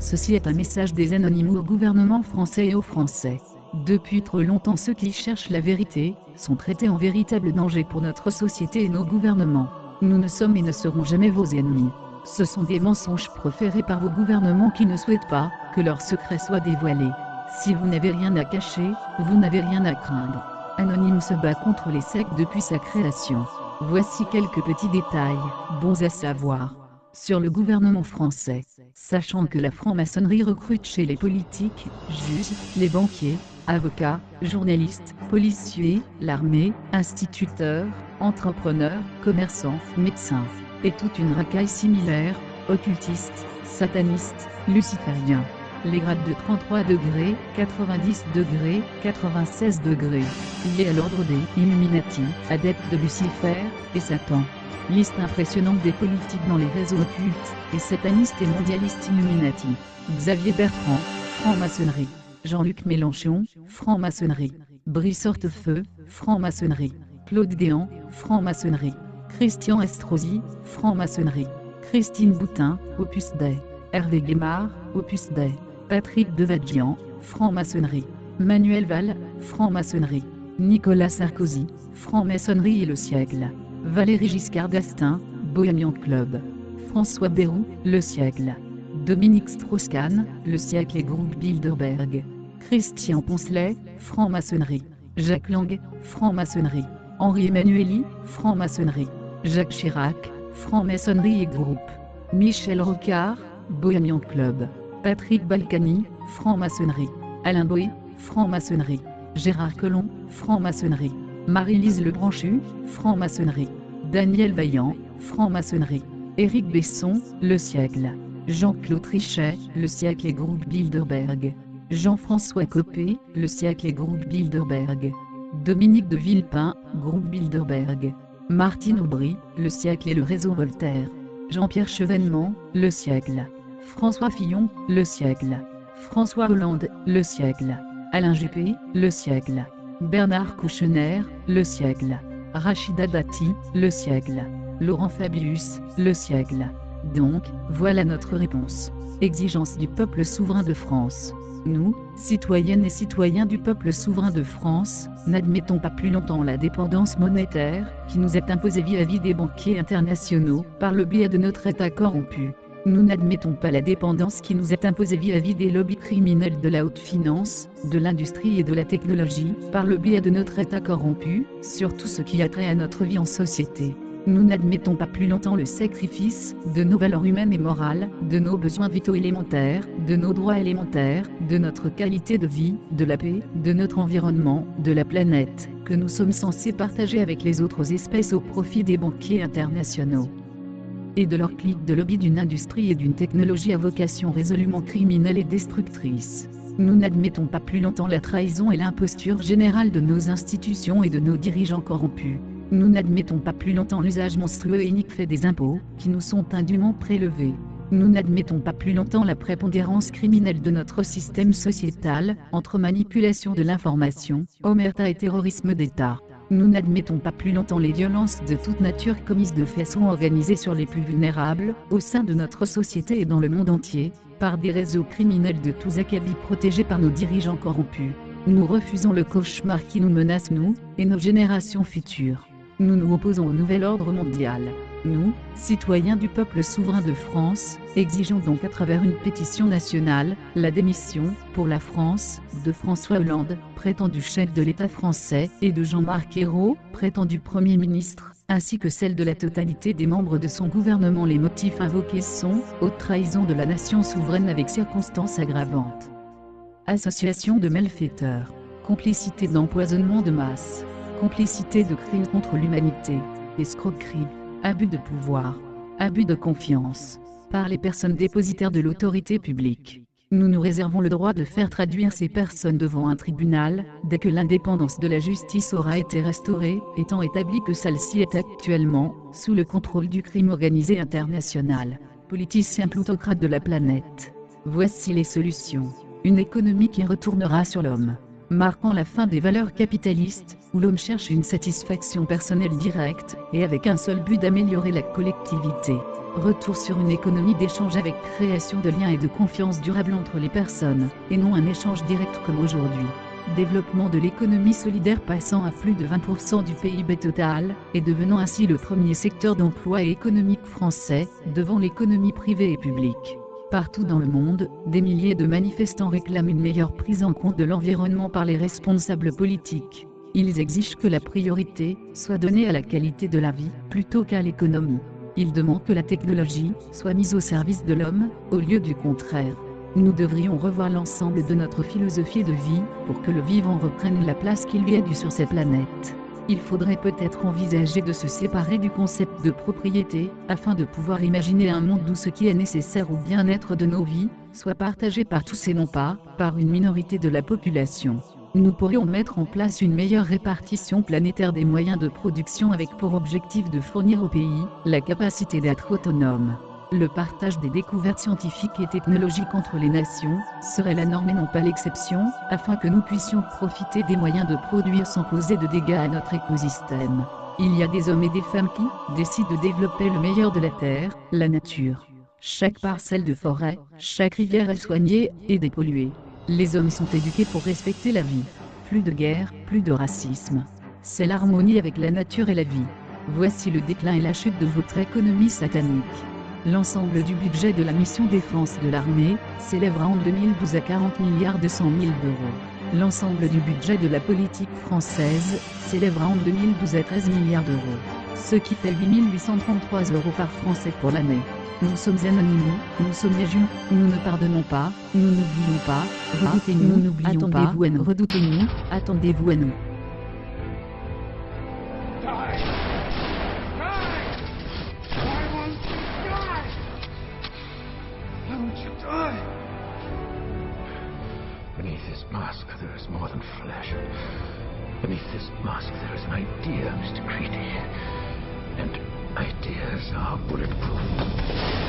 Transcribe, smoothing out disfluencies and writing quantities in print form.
Ceci est un message des anonymes au gouvernement français et aux Français. Depuis trop longtemps, ceux qui cherchent la vérité sont traités en véritable danger pour notre société et nos gouvernements. Nous ne sommes et ne serons jamais vos ennemis. Ce sont des mensonges proférés par vos gouvernements qui ne souhaitent pas que leurs secrets soient dévoilés. Si vous n'avez rien à cacher, vous n'avez rien à craindre. Anonyme se bat contre les sectes depuis sa création. Voici quelques petits détails, bons à savoir, sur le gouvernement français. Sachant que la franc-maçonnerie recrute chez les politiques, juges, les banquiers, avocats, journalistes, policiers, l'armée, instituteurs, entrepreneurs, commerçants, médecins, et toute une racaille similaire, occultistes, satanistes, lucifériens. Les grades de 33 degrés, 90 degrés, 96 degrés, liés à l'ordre des Illuminati, adeptes de Lucifer et Satan. Liste impressionnante des politiques dans les réseaux occultes et satanistes et mondialistes Illuminati. Xavier Bertrand, franc-maçonnerie. Jean-Luc Mélenchon, franc-maçonnerie. Brice Hortefeux, franc-maçonnerie. Claude Guéant, franc-maçonnerie. Christian Estrosi, franc-maçonnerie. Christine Boutin, Opus Dei. Hervé Guémard, Opus Dei. Patrick Devedjian, franc-maçonnerie. Manuel Valls, franc-maçonnerie. Nicolas Sarkozy, franc-maçonnerie et le siècle. Valéry Giscard d'Estaing, Bohemian Club. François Bayrou, le siècle. Dominique Strauss-Kahn, le siècle et groupe Bilderberg. Christian Poncelet, franc-maçonnerie. Jacques Lang, franc-maçonnerie. Henri Emmanuelli, franc-maçonnerie. Jacques Chirac, franc-maçonnerie et groupe. Michel Rocard, Bohemian Club. Patrick Balkany, franc-maçonnerie. Alain Boé, franc-maçonnerie. Gérard Collomb, franc-maçonnerie. Marie-Lise Lebranchu, franc-maçonnerie. Daniel Vaillant, franc-maçonnerie. Éric Besson, le siècle. Jean-Claude Trichet, le siècle et groupe Bilderberg. Jean-François Copé, le siècle et groupe Bilderberg. Dominique de Villepin, groupe Bilderberg. Martine Aubry, le siècle et le réseau Voltaire. Jean-Pierre Chevènement, le siècle. François Fillon, le siècle. François Hollande, le siècle. Alain Juppé, le siècle. Bernard Kouchner, le siècle. Rachida Dati, le siècle. Laurent Fabius, le siècle. Donc, voilà notre réponse. Exigence du peuple souverain de France. Nous, citoyennes et citoyens du peuple souverain de France, n'admettons pas plus longtemps la dépendance monétaire qui nous est imposée vis-à-vis des banquiers internationaux par le biais de notre État corrompu. Nous n'admettons pas la dépendance qui nous est imposée vis-à-vis des lobbies criminels de la haute finance, de l'industrie et de la technologie, par le biais de notre État corrompu, sur tout ce qui a trait à notre vie en société. Nous n'admettons pas plus longtemps le sacrifice de nos valeurs humaines et morales, de nos besoins vitaux élémentaires, de nos droits élémentaires, de notre qualité de vie, de la paix, de notre environnement, de la planète, que nous sommes censés partager avec les autres espèces au profit des banquiers internationaux et de leurs cliques de lobby d'une industrie et d'une technologie à vocation résolument criminelle et destructrice. Nous n'admettons pas plus longtemps la trahison et l'imposture générale de nos institutions et de nos dirigeants corrompus. Nous n'admettons pas plus longtemps l'usage monstrueux et inique fait des impôts, qui nous sont indûment prélevés. Nous n'admettons pas plus longtemps la prépondérance criminelle de notre système sociétal, entre manipulation de l'information, omerta et terrorisme d'État. Nous n'admettons pas plus longtemps les violences de toute nature commises de façon organisée sur les plus vulnérables, au sein de notre société et dans le monde entier, par des réseaux criminels de tous acabits protégés par nos dirigeants corrompus. Nous refusons le cauchemar qui nous menace nous, et nos générations futures. Nous nous opposons au nouvel ordre mondial. Nous, citoyens du peuple souverain de France, exigeons donc à travers une pétition nationale, la démission, pour la France, de François Hollande, prétendu chef de l'État français, et de Jean-Marc Ayrault, prétendu Premier ministre, ainsi que celle de la totalité des membres de son gouvernement. Les motifs invoqués sont haute trahison de la nation souveraine avec circonstances aggravantes, association de malfaiteurs, complicité d'empoisonnement de masse, complicité de crimes contre l'humanité, escroquerie, abus de pouvoir, abus de confiance, par les personnes dépositaires de l'autorité publique. Nous nous réservons le droit de faire traduire ces personnes devant un tribunal, dès que l'indépendance de la justice aura été restaurée, étant établi que celle-ci est actuellement, sous le contrôle du crime organisé international, politicien plutocrate de la planète. Voici les solutions. Une économie qui retournera sur l'homme, marquant la fin des valeurs capitalistes, où l'homme cherche une satisfaction personnelle directe, et avec un seul but d'améliorer la collectivité. Retour sur une économie d'échange avec création de liens et de confiance durables entre les personnes, et non un échange direct comme aujourd'hui. Développement de l'économie solidaire passant à plus de 20% du PIB total, et devenant ainsi le premier secteur d'emploi et économique français, devant l'économie privée et publique. Partout dans le monde, des milliers de manifestants réclament une meilleure prise en compte de l'environnement par les responsables politiques. Ils exigent que la priorité soit donnée à la qualité de la vie, plutôt qu'à l'économie. Ils demandent que la technologie soit mise au service de l'homme, au lieu du contraire. Nous devrions revoir l'ensemble de notre philosophie de vie, pour que le vivant reprenne la place qu'il lui a due sur cette planète. Il faudrait peut-être envisager de se séparer du concept de propriété, afin de pouvoir imaginer un monde où ce qui est nécessaire au bien-être de nos vies, soit partagé par tous et non pas, par une minorité de la population. Nous pourrions mettre en place une meilleure répartition planétaire des moyens de production avec pour objectif de fournir au pays la capacité d'être autonome. Le partage des découvertes scientifiques et technologiques entre les nations serait la norme et non pas l'exception, afin que nous puissions profiter des moyens de produire sans causer de dégâts à notre écosystème. Il y a des hommes et des femmes qui décident de développer le meilleur de la terre, la nature. Chaque parcelle de forêt, chaque rivière est soignée et dépolluée. Les hommes sont éduqués pour respecter la vie. Plus de guerre, plus de racisme. C'est l'harmonie avec la nature et la vie. Voici le déclin et la chute de votre économie satanique. L'ensemble du budget de la mission défense de l'armée s'élèvera en 2012 à 40 milliards 200 000 d'euros. L'ensemble du budget de la politique française s'élèvera en 2012 à 13 milliards d'euros. Ce qui fait 8 833 euros par Français pour l'année. Nous sommes anonymes, nous sommes légion, nous ne pardonnons pas, nous n'oublions pas, redoutez-nous, nous n'oublions pas, attendez-vous à nous, redoutez-nous, attendez-vous à nous. Beneath this mask there is more than flesh. Beneath this mask there is an idea, Mr. Creedy. And ideas are bulletproof.